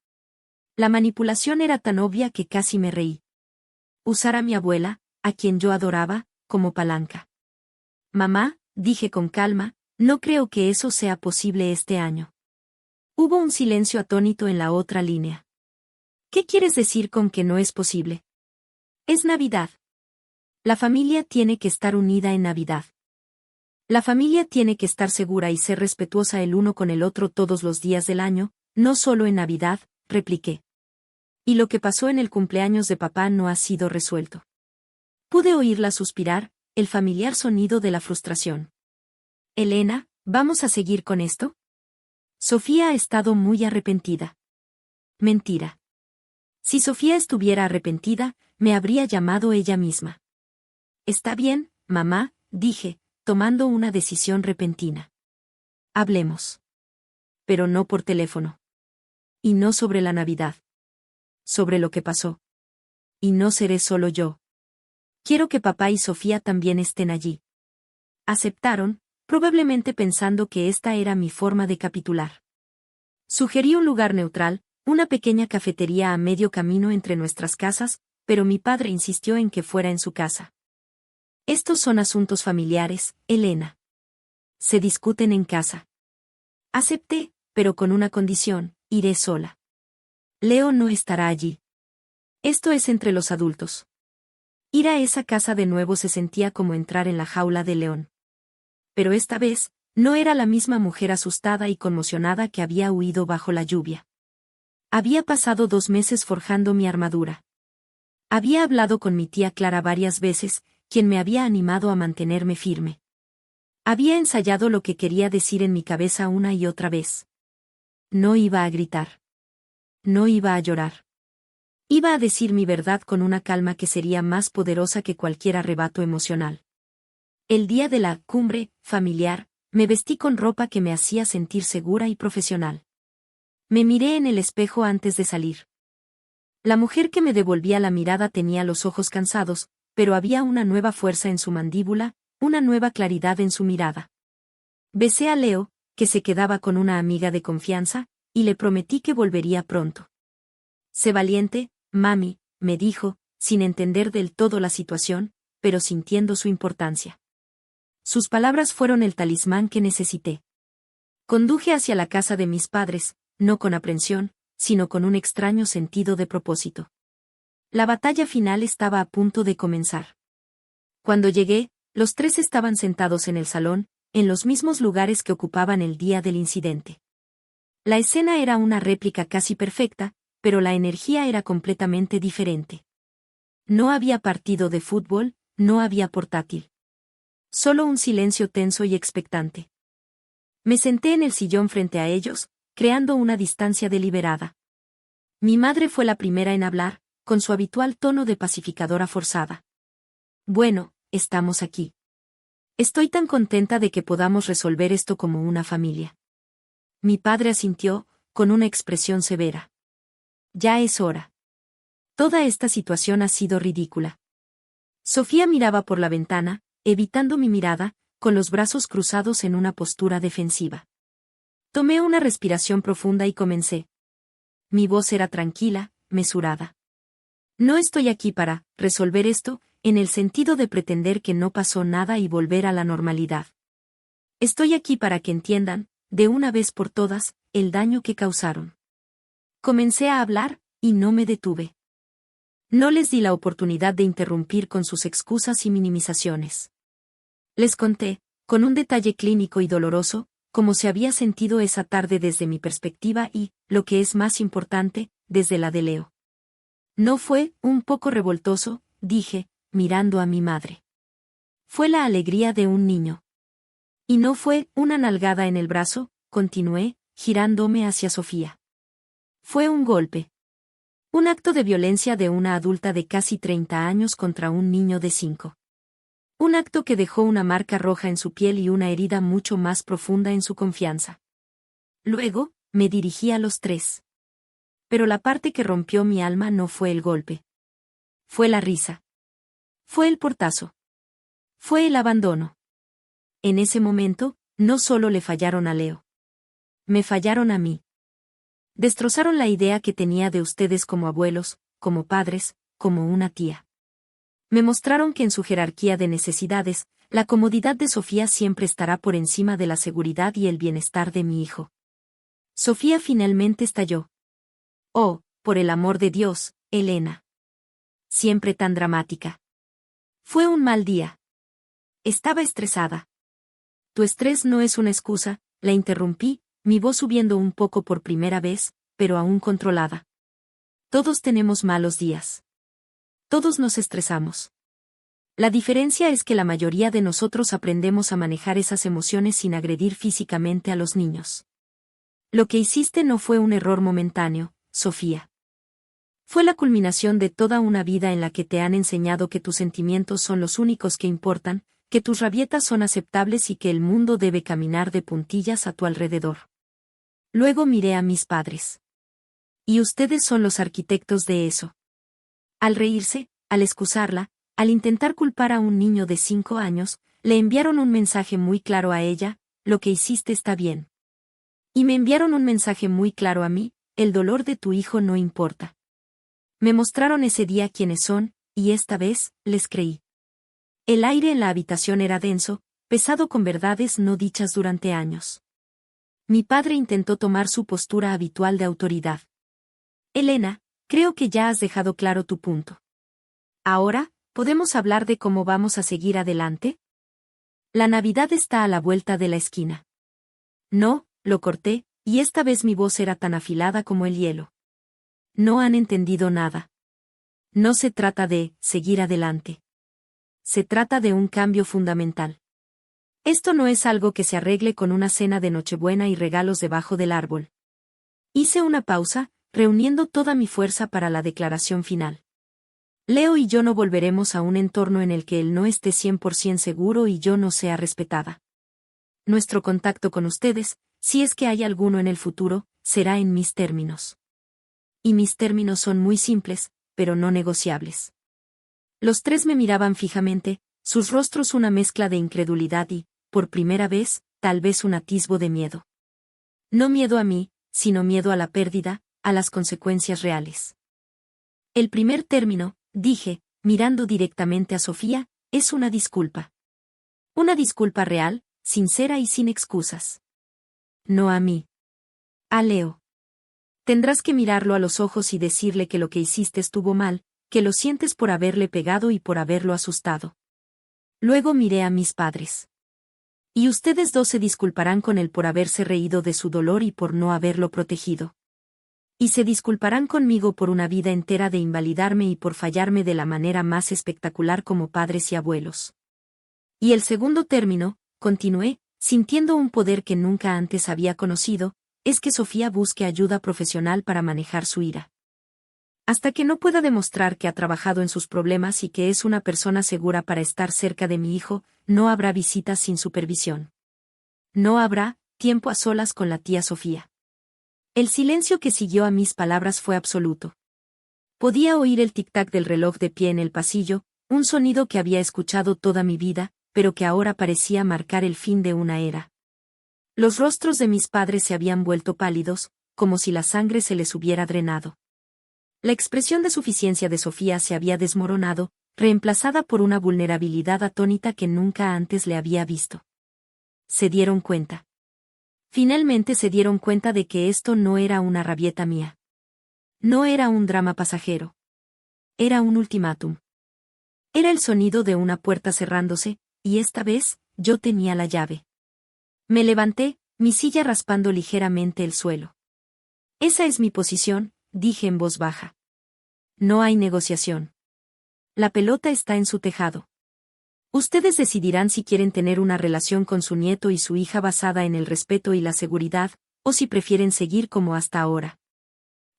La manipulación era tan obvia que casi me reí. Usar a mi abuela, a quien yo adoraba, como palanca. Mamá, dije con calma, no creo que eso sea posible este año. Hubo un silencio atónito en la otra línea. ¿Qué quieres decir con que no es posible? Es Navidad. La familia tiene que estar unida en Navidad. La familia tiene que estar segura y ser respetuosa el uno con el otro todos los días del año, no solo en Navidad, repliqué. Y lo que pasó en el cumpleaños de papá no ha sido resuelto. Pude oírla suspirar, el familiar sonido de la frustración. Elena, ¿vamos a seguir con esto? Sofía ha estado muy arrepentida. Mentira. Si Sofía estuviera arrepentida, me habría llamado ella misma. Está bien, mamá, dije, tomando una decisión repentina. Hablemos. Pero no por teléfono. Y no sobre la Navidad. Sobre lo que pasó. Y no seré solo yo. Quiero que papá y Sofía también estén allí. Aceptaron, probablemente pensando que esta era mi forma de capitular. Sugerí un lugar neutral, una pequeña cafetería a medio camino entre nuestras casas, pero mi padre insistió en que fuera en su casa. Estos son asuntos familiares, Elena. Se discuten en casa. Acepté, pero con una condición: iré sola. Leo no estará allí. Esto es entre los adultos. Ir a esa casa de nuevo se sentía como entrar en la jaula de león. Pero esta vez, no era la misma mujer asustada y conmocionada que había huido bajo la lluvia. Había pasado 2 meses forjando mi armadura. Había hablado con mi tía Clara varias veces, quien me había animado a mantenerme firme. Había ensayado lo que quería decir en mi cabeza una y otra vez. No iba a gritar. No iba a llorar. Iba a decir mi verdad con una calma que sería más poderosa que cualquier arrebato emocional. El día de la cumbre familiar, me vestí con ropa que me hacía sentir segura y profesional. Me miré en el espejo antes de salir. La mujer que me devolvía la mirada tenía los ojos cansados, pero había una nueva fuerza en su mandíbula, una nueva claridad en su mirada. Besé a Leo, que se quedaba con una amiga de confianza, y le prometí que volvería pronto. Sé valiente, mami, me dijo, sin entender del todo la situación, pero sintiendo su importancia. Sus palabras fueron el talismán que necesité. Conduje hacia la casa de mis padres, no con aprensión, sino con un extraño sentido de propósito. La batalla final estaba a punto de comenzar. Cuando llegué, los 3 estaban sentados en el salón, en los mismos lugares que ocupaban el día del incidente. La escena era una réplica casi perfecta, pero la energía era completamente diferente. No había partido de fútbol, no había portátil. Solo un silencio tenso y expectante. Me senté en el sillón frente a ellos, creando una distancia deliberada. Mi madre fue la primera en hablar, con su habitual tono de pacificadora forzada. Bueno, estamos aquí. Estoy tan contenta de que podamos resolver esto como una familia. Mi padre asintió, con una expresión severa. Ya es hora. Toda esta situación ha sido ridícula. Sofía miraba por la ventana, evitando mi mirada, con los brazos cruzados en una postura defensiva. Tomé una respiración profunda y comencé. Mi voz era tranquila, mesurada. No estoy aquí para resolver esto, en el sentido de pretender que no pasó nada y volver a la normalidad. Estoy aquí para que entiendan, de una vez por todas, el daño que causaron. Comencé a hablar, y no me detuve. No les di la oportunidad de interrumpir con sus excusas y minimizaciones. Les conté, con un detalle clínico y doloroso, cómo se había sentido esa tarde desde mi perspectiva y, lo que es más importante, desde la de Leo. No fue un poco revoltoso, dije, mirando a mi madre. Fue la alegría de un niño. Y no fue una nalgada en el brazo, continué, girándome hacia Sofía. Fue un golpe. Un acto de violencia de una adulta de casi 30 años contra un niño de 5. Un acto que dejó una marca roja en su piel y una herida mucho más profunda en su confianza. Luego, me dirigí a los 3. Pero la parte que rompió mi alma no fue el golpe. Fue la risa. Fue el portazo. Fue el abandono. En ese momento, no solo le fallaron a Leo. Me fallaron a mí. Destrozaron la idea que tenía de ustedes como abuelos, como padres, como una tía. Me mostraron que en su jerarquía de necesidades, la comodidad de Sofía siempre estará por encima de la seguridad y el bienestar de mi hijo. Sofía finalmente estalló. Oh, por el amor de Dios, Elena. Siempre tan dramática. Fue un mal día. Estaba estresada. Tu estrés no es una excusa, la interrumpí, mi voz subiendo un poco por primera vez, pero aún controlada. Todos tenemos malos días. Todos nos estresamos. La diferencia es que la mayoría de nosotros aprendemos a manejar esas emociones sin agredir físicamente a los niños. Lo que hiciste no fue un error momentáneo, Sofía. Fue la culminación de toda una vida en la que te han enseñado que tus sentimientos son los únicos que importan, que tus rabietas son aceptables y que el mundo debe caminar de puntillas a tu alrededor. Luego miré a mis padres. Y ustedes son los arquitectos de eso. Al reírse, al excusarla, al intentar culpar a un niño de 5 años, le enviaron un mensaje muy claro a ella: lo que hiciste está bien. Y me enviaron un mensaje muy claro a mí: el dolor de tu hijo no importa. Me mostraron ese día quiénes son, y esta vez, les creí. El aire en la habitación era denso, pesado con verdades no dichas durante años. Mi padre intentó tomar su postura habitual de autoridad. Elena, creo que ya has dejado claro tu punto. Ahora, ¿podemos hablar de cómo vamos a seguir adelante? La Navidad está a la vuelta de la esquina. No, lo corté, y esta vez mi voz era tan afilada como el hielo. No han entendido nada. No se trata de seguir adelante. Se trata de un cambio fundamental. Esto no es algo que se arregle con una cena de Nochebuena y regalos debajo del árbol. Hice una pausa, reuniendo toda mi fuerza para la declaración final. Leo y yo no volveremos a un entorno en el que él no esté 100% seguro y yo no sea respetada. Nuestro contacto con ustedes, si es que hay alguno en el futuro, será en mis términos. Y mis términos son muy simples, pero no negociables. Los tres me miraban fijamente, sus rostros una mezcla de incredulidad y, por primera vez, tal vez un atisbo de miedo. No miedo a mí, sino miedo a la pérdida, a las consecuencias reales. El primer término, dije, mirando directamente a Sofía, es una disculpa. Una disculpa real, sincera y sin excusas. No a mí. A Leo. Tendrás que mirarlo a los ojos y decirle que lo que hiciste estuvo mal, que lo sientes por haberle pegado y por haberlo asustado. Luego miré a mis padres. Y ustedes dos se disculparán con él por haberse reído de su dolor y por no haberlo protegido. Y se disculparán conmigo por una vida entera de invalidarme y por fallarme de la manera más espectacular como padres y abuelos. Y el segundo término, continué, sintiendo un poder que nunca antes había conocido, es que Sofía busque ayuda profesional para manejar su ira. Hasta que no pueda demostrar que ha trabajado en sus problemas y que es una persona segura para estar cerca de mi hijo, no habrá visitas sin supervisión. No habrá tiempo a solas con la tía Sofía. El silencio que siguió a mis palabras fue absoluto. Podía oír el tic-tac del reloj de pie en el pasillo, un sonido que había escuchado toda mi vida, pero que ahora parecía marcar el fin de una era. Los rostros de mis padres se habían vuelto pálidos, como si la sangre se les hubiera drenado. La expresión de suficiencia de Sofía se había desmoronado, reemplazada por una vulnerabilidad atónita que nunca antes le había visto. Se dieron cuenta. Finalmente se dieron cuenta de que esto no era una rabieta mía. No era un drama pasajero. Era un ultimátum. Era el sonido de una puerta cerrándose, y esta vez, yo tenía la llave. Me levanté, mi silla raspando ligeramente el suelo. Esa es mi posición, dije en voz baja. No hay negociación. La pelota está en su tejado. Ustedes decidirán si quieren tener una relación con su nieto y su hija basada en el respeto y la seguridad, o si prefieren seguir como hasta ahora.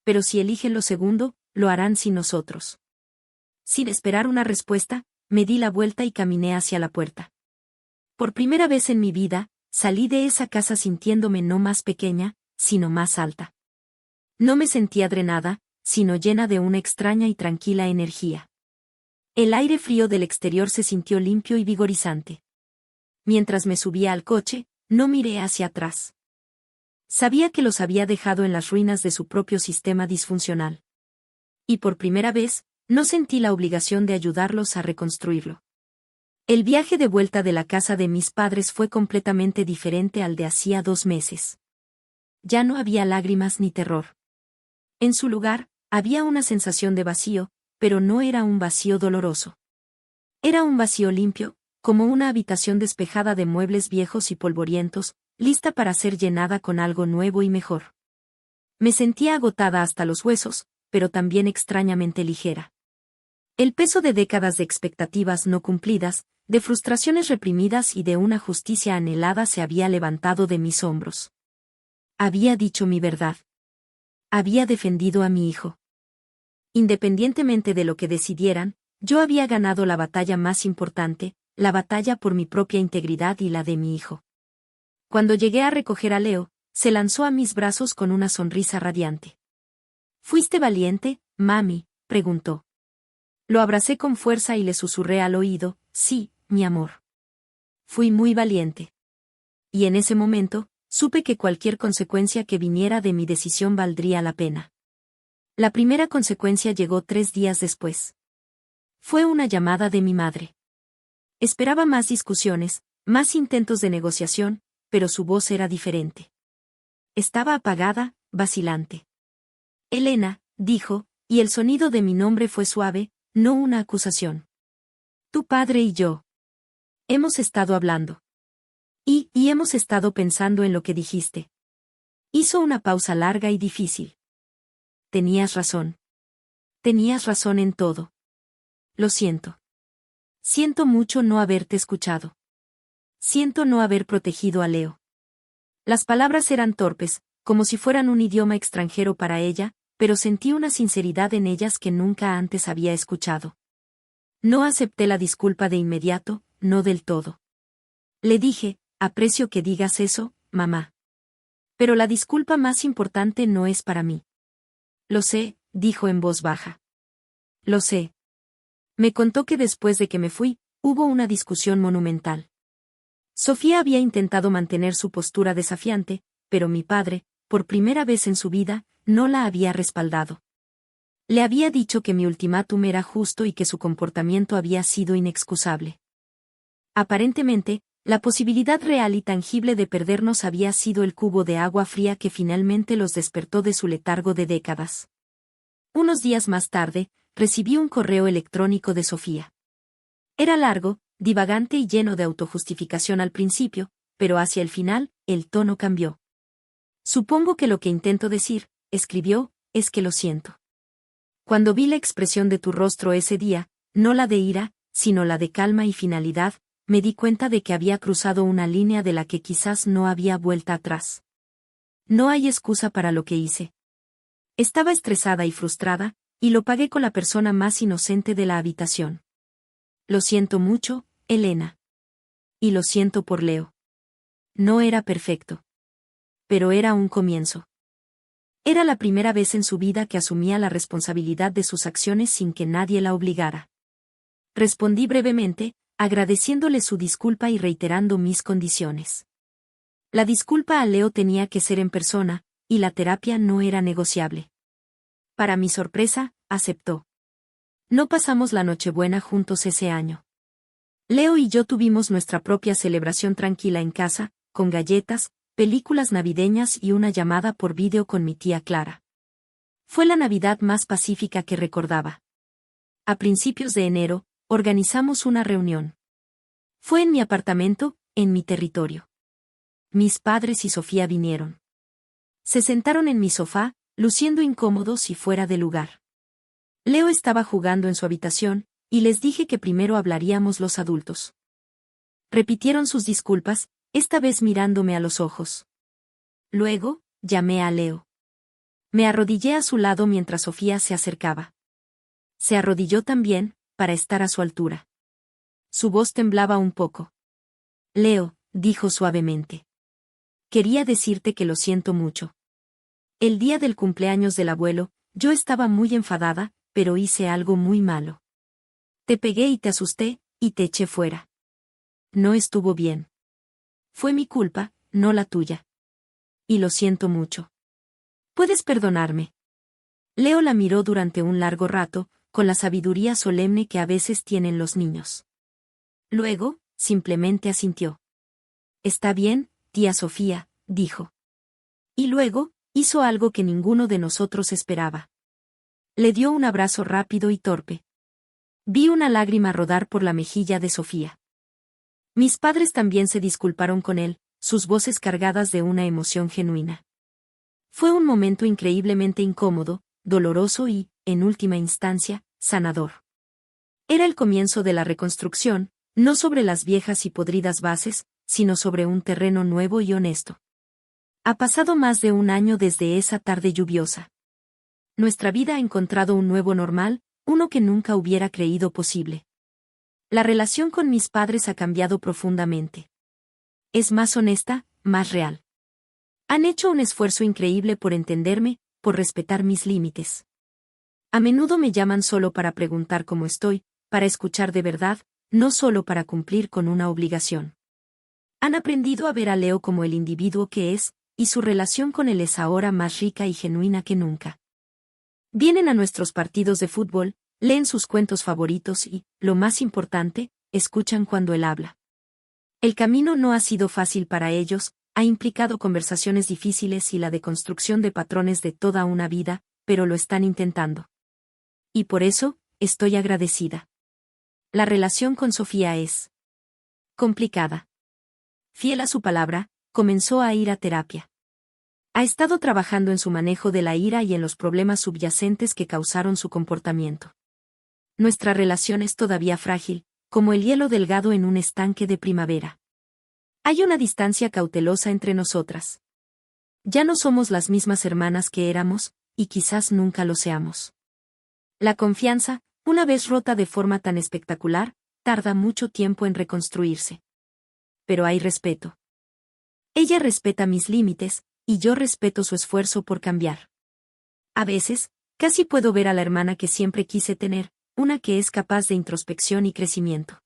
Pero si eligen lo segundo, lo harán sin nosotros. Sin esperar una respuesta, me di la vuelta y caminé hacia la puerta. Por primera vez en mi vida, salí de esa casa sintiéndome no más pequeña, sino más alta. No me sentía drenada, sino llena de una extraña y tranquila energía. El aire frío del exterior se sintió limpio y vigorizante. Mientras me subía al coche, no miré hacia atrás. Sabía que los había dejado en las ruinas de su propio sistema disfuncional. Y por primera vez, no sentí la obligación de ayudarlos a reconstruirlo. El viaje de vuelta de la casa de mis padres fue completamente diferente al de hacía 2 meses. Ya no había lágrimas ni terror. En su lugar, había una sensación de vacío, pero no era un vacío doloroso. Era un vacío limpio, como una habitación despejada de muebles viejos y polvorientos, lista para ser llenada con algo nuevo y mejor. Me sentía agotada hasta los huesos, pero también extrañamente ligera. El peso de décadas de expectativas no cumplidas, de frustraciones reprimidas y de una justicia anhelada se había levantado de mis hombros. Había dicho mi verdad. Había defendido a mi hijo. Independientemente de lo que decidieran, yo había ganado la batalla más importante, la batalla por mi propia integridad y la de mi hijo. Cuando llegué a recoger a Leo, se lanzó a mis brazos con una sonrisa radiante. ¿Fuiste valiente, mami?, preguntó. Lo abracé con fuerza y le susurré al oído, sí, mi amor. Fui muy valiente. Y en ese momento, supe que cualquier consecuencia que viniera de mi decisión valdría la pena. La primera consecuencia llegó 3 días después. Fue una llamada de mi madre. Esperaba más discusiones, más intentos de negociación, pero su voz era diferente. Estaba apagada, vacilante. Elena, dijo, y el sonido de mi nombre fue suave, no una acusación. Tu padre y yo. Hemos estado hablando. Y hemos estado pensando en lo que dijiste. Hizo una pausa larga y difícil. Tenías razón. Tenías razón en todo. Lo siento. Siento mucho no haberte escuchado. Siento no haber protegido a Leo. Las palabras eran torpes, como si fueran un idioma extranjero para ella, pero sentí una sinceridad en ellas que nunca antes había escuchado. No acepté la disculpa de inmediato, no del todo. Le dije, aprecio que digas eso, mamá. Pero la disculpa más importante no es para mí. Lo sé, dijo en voz baja. Lo sé. Me contó que después de que me fui, hubo una discusión monumental. Sofía había intentado mantener su postura desafiante, pero mi padre, por primera vez en su vida, no la había respaldado. Le había dicho que mi ultimátum era justo y que su comportamiento había sido inexcusable. Aparentemente, la posibilidad real y tangible de perdernos había sido el cubo de agua fría que finalmente los despertó de su letargo de décadas. Unos días más tarde, recibí un correo electrónico de Sofía. Era largo, divagante y lleno de autojustificación al principio, pero hacia el final, el tono cambió. Supongo que lo que intento decir, escribió, es que lo siento. Cuando vi la expresión de tu rostro ese día, no la de ira, sino la de calma y finalidad, me di cuenta de que había cruzado una línea de la que quizás no había vuelta atrás. No hay excusa para lo que hice. Estaba estresada y frustrada, y lo pagué con la persona más inocente de la habitación. Lo siento mucho, Elena. Y lo siento por Leo. No era perfecto. Pero era un comienzo. Era la primera vez en su vida que asumía la responsabilidad de sus acciones sin que nadie la obligara. Respondí brevemente, agradeciéndole su disculpa y reiterando mis condiciones. La disculpa a Leo tenía que ser en persona, y la terapia no era negociable. Para mi sorpresa, aceptó. No pasamos la Nochebuena juntos ese año. Leo y yo tuvimos nuestra propia celebración tranquila en casa, con galletas, películas navideñas y una llamada por vídeo con mi tía Clara. Fue la Navidad más pacífica que recordaba. A principios de enero, organizamos una reunión. Fue en mi apartamento, en mi territorio. Mis padres y Sofía vinieron. Se sentaron en mi sofá, luciendo incómodos y fuera de lugar. Leo estaba jugando en su habitación, y les dije que primero hablaríamos los adultos. Repitieron sus disculpas, esta vez mirándome a los ojos. Luego, llamé a Leo. Me arrodillé a su lado mientras Sofía se acercaba. Se arrodilló también, para estar a su altura. Su voz temblaba un poco. Leo, dijo suavemente. Quería decirte que lo siento mucho. El día del cumpleaños del abuelo, yo estaba muy enfadada, pero hice algo muy malo. Te pegué y te asusté, y te eché fuera. No estuvo bien. Fue mi culpa, no la tuya. Y lo siento mucho. ¿Puedes perdonarme? Leo la miró durante un largo rato, con la sabiduría solemne que a veces tienen los niños. Luego, simplemente asintió. Está bien, tía Sofía, dijo. Y luego, hizo algo que ninguno de nosotros esperaba. Le dio un abrazo rápido y torpe. Vi una lágrima rodar por la mejilla de Sofía. Mis padres también se disculparon con él, sus voces cargadas de una emoción genuina. Fue un momento increíblemente incómodo, doloroso y, en última instancia, sanador. Era el comienzo de la reconstrucción, no sobre las viejas y podridas bases, sino sobre un terreno nuevo y honesto. Ha pasado más de un año desde esa tarde lluviosa. Nuestra vida ha encontrado un nuevo normal, uno que nunca hubiera creído posible. La relación con mis padres ha cambiado profundamente. Es más honesta, más real. Han hecho un esfuerzo increíble por entenderme, por respetar mis límites. A menudo me llaman solo para preguntar cómo estoy, para escuchar de verdad, no solo para cumplir con una obligación. Han aprendido a ver a Leo como el individuo que es, y su relación con él es ahora más rica y genuina que nunca. Vienen a nuestros partidos de fútbol, leen sus cuentos favoritos y, lo más importante, escuchan cuando él habla. El camino no ha sido fácil para ellos, ha implicado conversaciones difíciles y la deconstrucción de patrones de toda una vida, pero lo están intentando. Y por eso, estoy agradecida. La relación con Sofía es complicada. Fiel a su palabra, comenzó a ir a terapia. Ha estado trabajando en su manejo de la ira y en los problemas subyacentes que causaron su comportamiento. Nuestra relación es todavía frágil, como el hielo delgado en un estanque de primavera. Hay una distancia cautelosa entre nosotras. Ya no somos las mismas hermanas que éramos, y quizás nunca lo seamos. La confianza, una vez rota de forma tan espectacular, tarda mucho tiempo en reconstruirse. Pero hay respeto. Ella respeta mis límites, y yo respeto su esfuerzo por cambiar. A veces, casi puedo ver a la hermana que siempre quise tener, una que es capaz de introspección y crecimiento.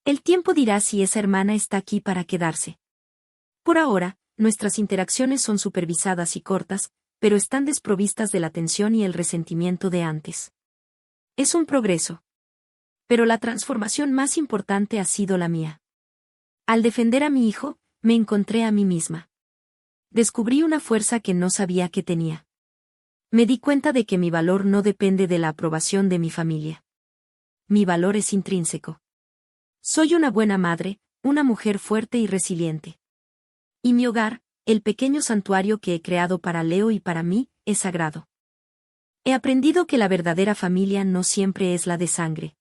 El tiempo dirá si esa hermana está aquí para quedarse. Por ahora, nuestras interacciones son supervisadas y cortas, pero están desprovistas de la tensión y el resentimiento de antes. Es un progreso. Pero la transformación más importante ha sido la mía. Al defender a mi hijo, me encontré a mí misma. Descubrí una fuerza que no sabía que tenía. Me di cuenta de que mi valor no depende de la aprobación de mi familia. Mi valor es intrínseco. Soy una buena madre, una mujer fuerte y resiliente. Y mi hogar, el pequeño santuario que he creado para Leo y para mí, es sagrado. He aprendido que la verdadera familia no siempre es la de sangre.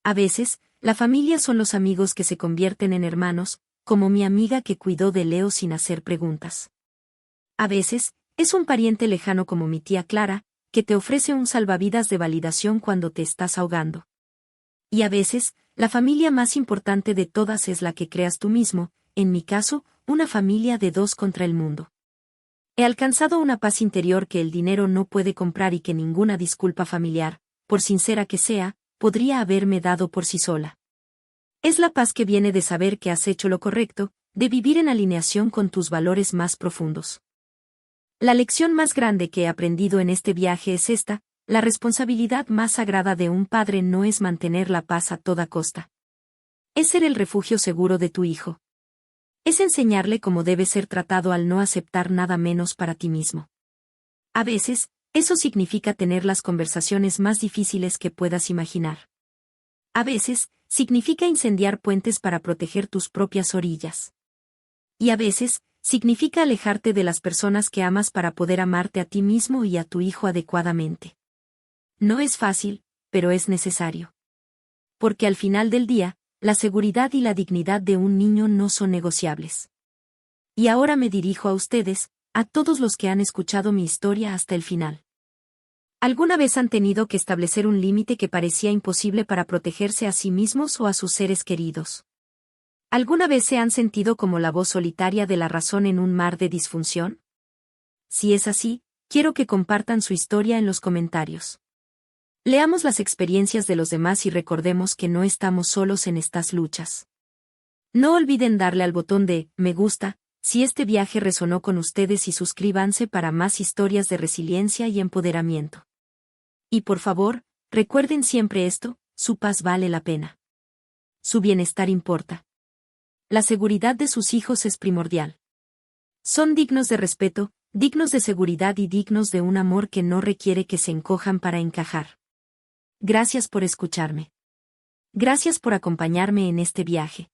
A veces, la familia son los amigos que se convierten en hermanos, como mi amiga que cuidó de Leo sin hacer preguntas. A veces, es un pariente lejano como mi tía Clara, que te ofrece un salvavidas de validación cuando te estás ahogando. Y a veces, la familia más importante de todas es la que creas tú mismo, en mi caso, una familia de dos contra el mundo. He alcanzado una paz interior que el dinero no puede comprar y que ninguna disculpa familiar, por sincera que sea, podría haberme dado por sí sola. Es la paz que viene de saber que has hecho lo correcto, de vivir en alineación con tus valores más profundos. La lección más grande que he aprendido en este viaje es esta: la responsabilidad más sagrada de un padre no es mantener la paz a toda costa. Es ser el refugio seguro de tu hijo. Es enseñarle cómo debe ser tratado al no aceptar nada menos para ti mismo. A veces, eso significa tener las conversaciones más difíciles que puedas imaginar. A veces, significa incendiar puentes para proteger tus propias orillas. Y a veces, significa alejarte de las personas que amas para poder amarte a ti mismo y a tu hijo adecuadamente. No es fácil, pero es necesario. Porque al final del día, la seguridad y la dignidad de un niño no son negociables. Y ahora me dirijo a ustedes, a todos los que han escuchado mi historia hasta el final. ¿Alguna vez han tenido que establecer un límite que parecía imposible para protegerse a sí mismos o a sus seres queridos? ¿Alguna vez se han sentido como la voz solitaria de la razón en un mar de disfunción? Si es así, quiero que compartan su historia en los comentarios. Leamos las experiencias de los demás y recordemos que no estamos solos en estas luchas. No olviden darle al botón de me gusta si este viaje resonó con ustedes y suscríbanse para más historias de resiliencia y empoderamiento. Y por favor, recuerden siempre esto: su paz vale la pena. Su bienestar importa. La seguridad de sus hijos es primordial. Son dignos de respeto, dignos de seguridad y dignos de un amor que no requiere que se encojan para encajar. Gracias por escucharme. Gracias por acompañarme en este viaje.